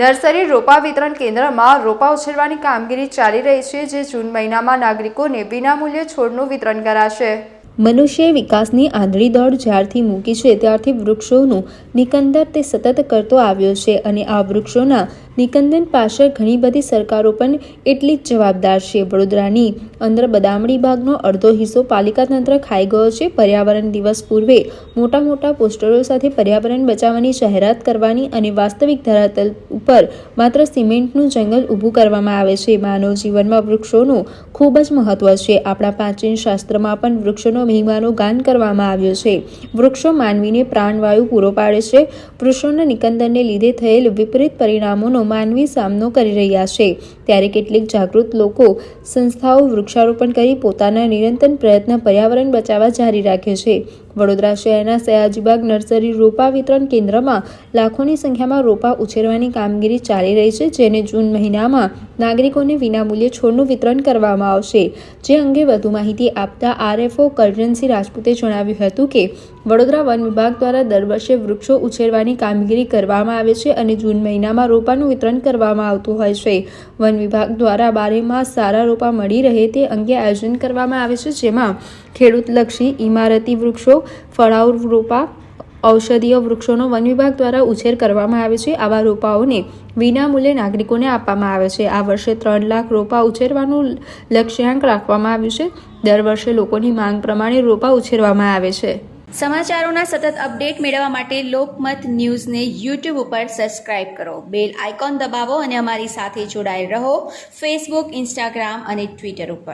Nursery રોપા વિતરણ કેન્દ્રમાં રોપા ઉછેરવાની કામગીરી ચાલી રહી છે, જે જૂન મહિનામાં નાગરિકોને વિનામૂલ્યે છોડનું વિતરણ કરાશે। મનુષ્ય વિકાસની આંધળી દોડ જ્યારથી મૂકી છે ત્યારથી વૃક્ષોનું નિકંદન તે સતત કરતો આવ્યો છે અને આ વૃક્ષોના નિકંદન પાછળ ઘણી બધી સરકારો પણ એટલી જ જવાબદાર છે। વડોદરાની અંદર બદામડી બાગનો અડધો હિસ્સો પાલિકા તંત્ર ખાઈ ગયો છે। પર્યાવરણ દિવસ પૂર્વે મોટા મોટા પોસ્ટરો સાથે પર્યાવરણ બચાવવાની જાહેરાત કરવાની અને વાસ્તવિક ધરાતલ ઉપર માત્ર સિમેન્ટનું જંગલ ઊભું કરવામાં આવે છે। માનવ જીવનમાં વૃક્ષોનું ખૂબ જ મહત્વ છે। આપણા પ્રાચીન શાસ્ત્રમાં પણ વૃક્ષોનો મહિમાનું ગાન કરવામાં આવ્યો છે। વૃક્ષો માનવીને પ્રાણવાયુ પૂરો પાડે છે। વૃક્ષોના નિકંદનને લીધે થયેલ વિપરીત પરિણામોનો માનવી સામનો કરી રહ્યા છે, ત્યારે કેટલીક જાગૃત લોકો સંસ્થાઓ વૃક્ષારોપણ કરી પોતાના નિરંતર પ્રયત્ન પર્યાવરણ બચાવવા જારી રાખે છે। વડોદરા શહેરના સયાજીબાગ નર્સરી રોપા વિતરણ કેન્દ્રમાં લાખોની સંખ્યામાં રોપા ઉછેરવાની કામગીરી ચાલી રહી છે, જેને જૂન મહિનામાં નાગરિકોને વિનામૂલ્યે છોડનું વિતરણ કરવામાં આવશે। જે અંગે વધુ માહિતી આપતા આરએફઓ કરજણસિંહ રાજપૂતે જણાવ્યું હતું કે વડોદરા વન વિભાગ દ્વારા દર વર્ષે વૃક્ષો ઉછેરવાની કામગીરી કરવામાં આવે છે અને જૂન મહિનામાં રોપાનું વિતરણ કરવામાં આવતું હોય છે। વન વિભાગ દ્વારા 12 માસ સારા રોપા મળી રહે તે અંગે આયોજન કરવામાં આવે છે, જેમાં ખેડૂતલક્ષી ઇમારતી વૃક્ષો, ફળાઉ રોપા, ઔષધીય વૃક્ષોનો વન વિભાગ દ્વારા ઉછેર કરવામાં આવે છે। આવા રોપાઓને વિનામૂલ્યે નાગરિકોને આપવામાં આવે છે। આ વર્ષે 3 લાખ રોપા ઉછેરવાનું લક્ષ્યાંક રાખવામાં આવ્યું છે। દર વર્ષે લોકોની માંગ પ્રમાણે રોપા ઉછેરવામાં આવે છે। સમાચારોના સતત અપડેટ મેળવવા માટે લોકમત ન્યૂઝને યુટ્યુબ ઉપર સબસ્ક્રાઇબ કરો, બેલ આઇકોન દબાવો અને અમારી સાથે જોડાયેલ રહો ફેસબુક, ઇન્સ્ટાગ્રામ અને ટ્વિટર ઉપર।